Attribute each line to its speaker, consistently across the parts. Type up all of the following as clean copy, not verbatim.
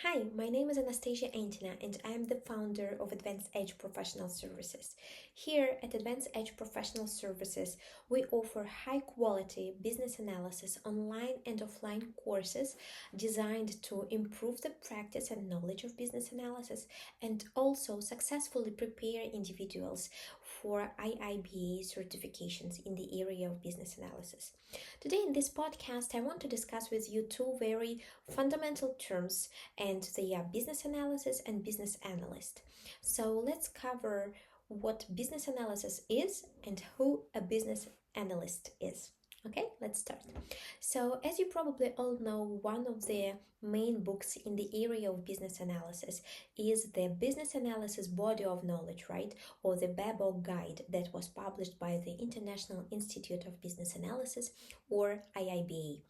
Speaker 1: Hi, my name is Anastasia Antina and I am the founder of Advanced Edge Professional Services. Here at Advanced Edge Professional Services, we offer high quality business analysis online and offline courses designed to improve the practice and knowledge of business analysis and also successfully prepare individuals for IIBA certifications in the area of business analysis. Today in this podcast, I want to discuss with you two very fundamental terms, and they are business analysis and business analyst. So let's cover what business analysis is and who a business analyst is. Okay, let's start. So, as you probably all know, one of the main books in the area of business analysis is the Business Analysis Body of Knowledge, right? Or the BABO Guide that was published by the International Institute of Business Analysis, or IIBA.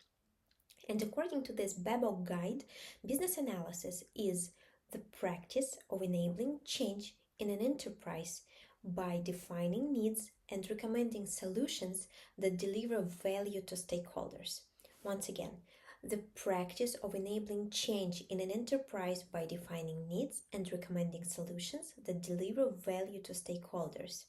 Speaker 1: And according to this BABO Guide, business analysis is the practice of enabling change in an enterprise by defining needs and recommending solutions that deliver value to stakeholders. Once again, the practice of enabling change in an enterprise by defining needs and recommending solutions that deliver value to stakeholders.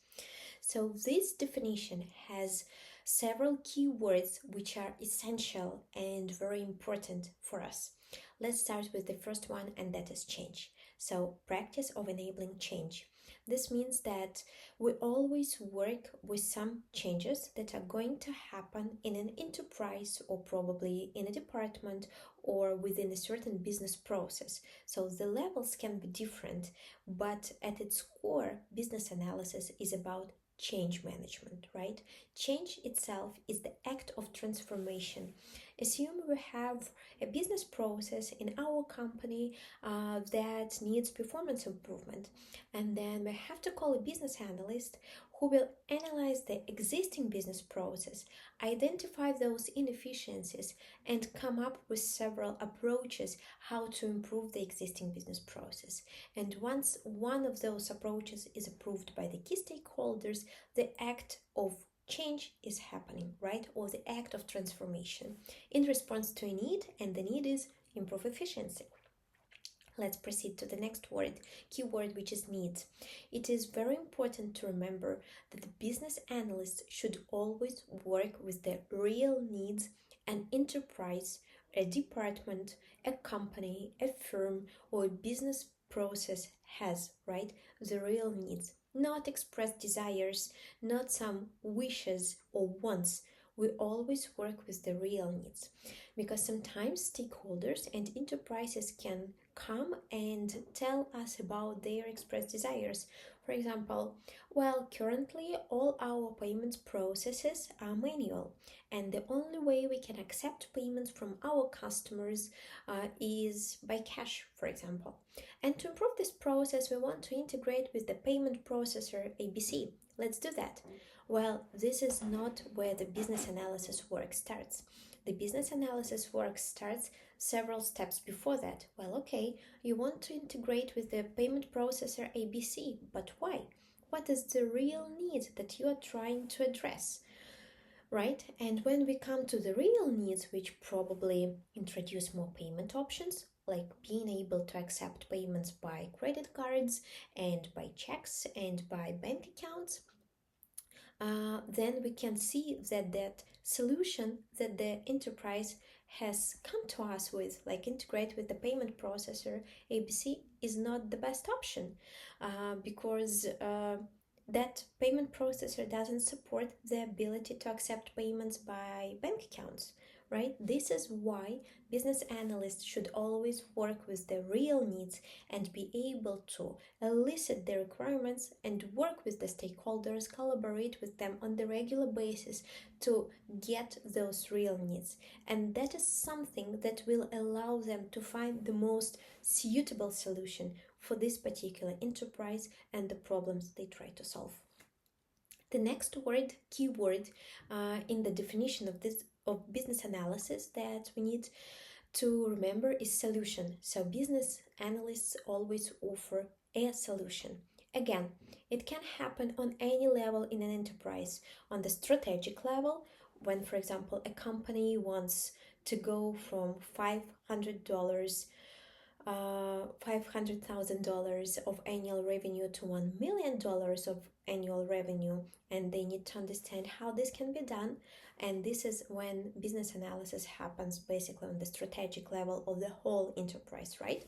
Speaker 1: So, this definition has several key words which are essential and very important for us. Let's start with the first one, and that is change. So, practice of enabling change. This means that we always work with some changes that are going to happen in an enterprise or probably in a department or within a certain business process. So the levels can be different, but at its core, business analysis is about change management, right? Change itself is the act of transformation. Assume we have a business process in our company that needs performance improvement, and then we have to call a business analyst who will analyze the existing business process, identify those inefficiencies, and come up with several approaches how to improve the existing business process. And once one of those approaches is approved by the key stakeholders, the act of change is happening, right? Or the act of transformation in response to a need, and the need is improve efficiency. Let's proceed to the next keyword, which is needs. It is very important to remember that the business analyst should always work with the real needs an enterprise, a department, a company, a firm, or a business process has, right? The real needs, not expressed desires, not some wishes or wants. We always work with the real needs, because sometimes stakeholders and enterprises can come and tell us about their expressed desires. For example, well, currently all our payments processes are manual, and the only way we can accept payments from our customers is by cash, for example. And to improve this process, we want to integrate with the payment processor ABC. Let's do that. Well, this is not where the business analysis work starts. The business analysis work starts several steps before that. Well, okay, you want to integrate with the payment processor ABC, but why? What is the real need that you are trying to address? Right? And when we come to the real needs, which probably introduce more payment options, like being able to accept payments by credit cards and by checks and by bank accounts, then we can see that that solution that the enterprise has come to us with, like integrate with the payment processor ABC, is not the best option because that payment processor doesn't support the ability to accept payments by bank accounts, right? This is why business analysts should always work with the real needs and be able to elicit the requirements and work with the stakeholders, collaborate with them on the regular basis to get those real needs. And that is something that will allow them to find the most suitable solution for this particular enterprise and the problems they try to solve. The next keyword in the definition of business analysis that we need to remember is solution. So business analysts always offer a solution. Again, it can happen on any level in an enterprise. On the strategic level, when, for example, a company wants to go from $500 $500,000 of annual revenue to $1 million of annual revenue, and they need to understand how this can be done. And this is when business analysis happens basically on the strategic level of the whole enterprise, right?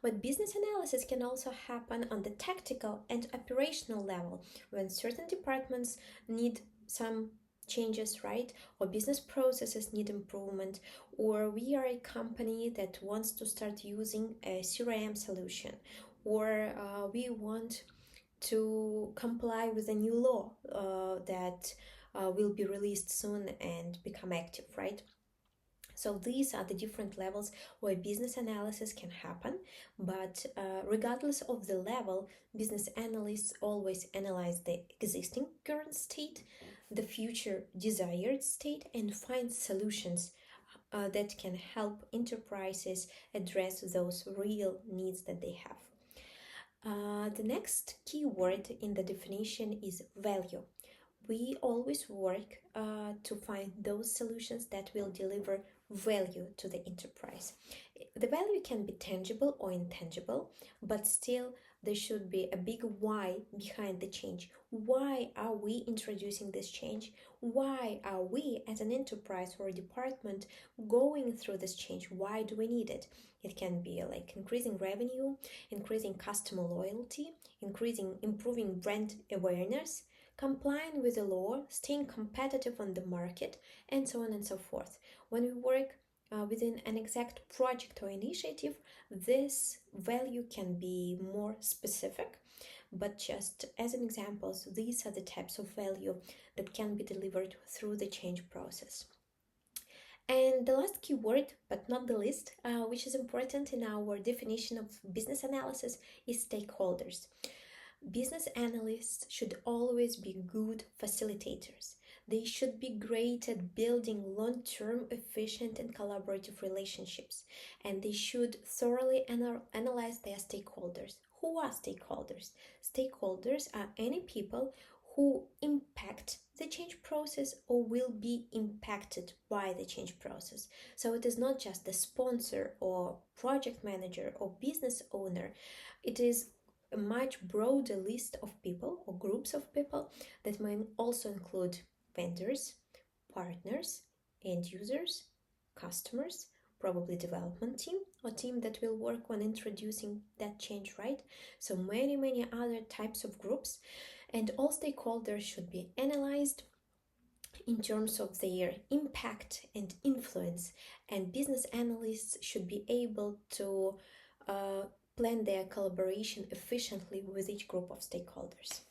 Speaker 1: But business analysis can also happen on the tactical and operational level when certain departments need some changes, right? Or business processes need improvement, or we are a company that wants to start using a CRM solution, or we want to comply with a new law that will be released soon and become active, right? So these are the different levels where business analysis can happen, but regardless of the level, business analysts always analyze the existing current state, the future desired state, and find solutions that can help enterprises address those real needs that they have. The next keyword in the definition is value. We always work to find those solutions that will deliver value to the enterprise. The value can be tangible or intangible, but still there should be a big why behind the change. Why are we introducing this change? Why are we as an enterprise or a department going through this change? Why do we need it? It can be like increasing revenue, increasing customer loyalty, improving brand awareness, complying with the law, staying competitive on the market, and so on and so forth. When we work within an exact project or initiative, this value can be more specific. But just as an example, these are the types of value that can be delivered through the change process. And the last keyword, but not the least, which is important in our definition of business analysis, is stakeholders. Business analysts should always be good facilitators. They should be great at building long-term, efficient, and collaborative relationships. And they should thoroughly analyze their stakeholders. Who are stakeholders? Stakeholders are any people who impact the change process or will be impacted by the change process. So it is not just the sponsor or project manager or business owner. It is a much broader list of people or groups of people that might also include vendors, partners, end users, customers, probably development team or team that will work on introducing that change, right? So many other types of groups, and all stakeholders should be analyzed in terms of their impact and influence, and business analysts should be able to plan their collaboration efficiently with each group of stakeholders.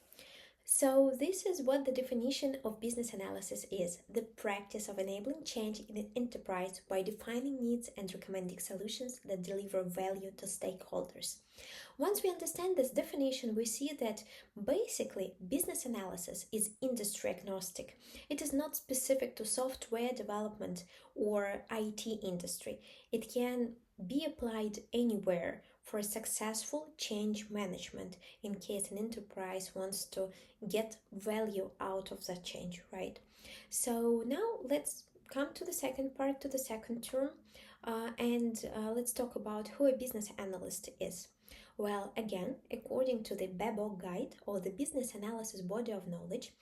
Speaker 1: So this is what the definition of business analysis is: the practice of enabling change in an enterprise by defining needs and recommending solutions that deliver value to stakeholders. Once we understand this definition, we see that basically business analysis is industry agnostic. It is not specific to software development or IT industry. It can be applied anywhere for successful change management in case an enterprise wants to get value out of that change, right? So now let's come to the second part, to the second term, and let's talk about who a business analyst is. Well, again, according to the BABOK guide, or the business analysis body of knowledge,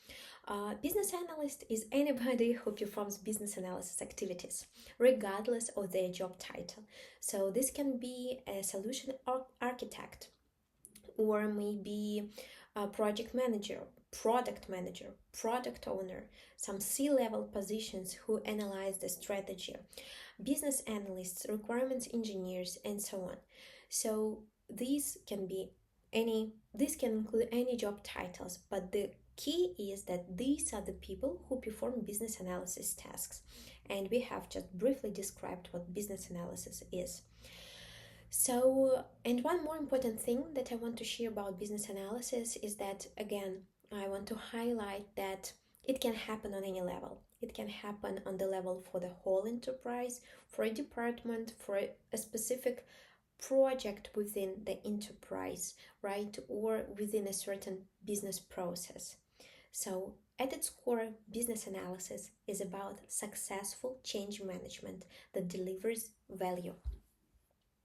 Speaker 1: business analyst is anybody who performs business analysis activities, regardless of their job title. So this can be a solution architect, or maybe a project manager, product owner, some C-level positions who analyze the strategy, business analysts, requirements engineers, and so on. So this can include any job titles, but the key is that these are the people who perform business analysis tasks, and we have just briefly described what business analysis is. So, and one more important thing that I want to share about business analysis is that, again, I want to highlight that it can happen on any level. It can happen on the level for the whole enterprise, for a department, for a specific project within the enterprise, right? Or within a certain business process. So at its core, business analysis is about successful change management that delivers value.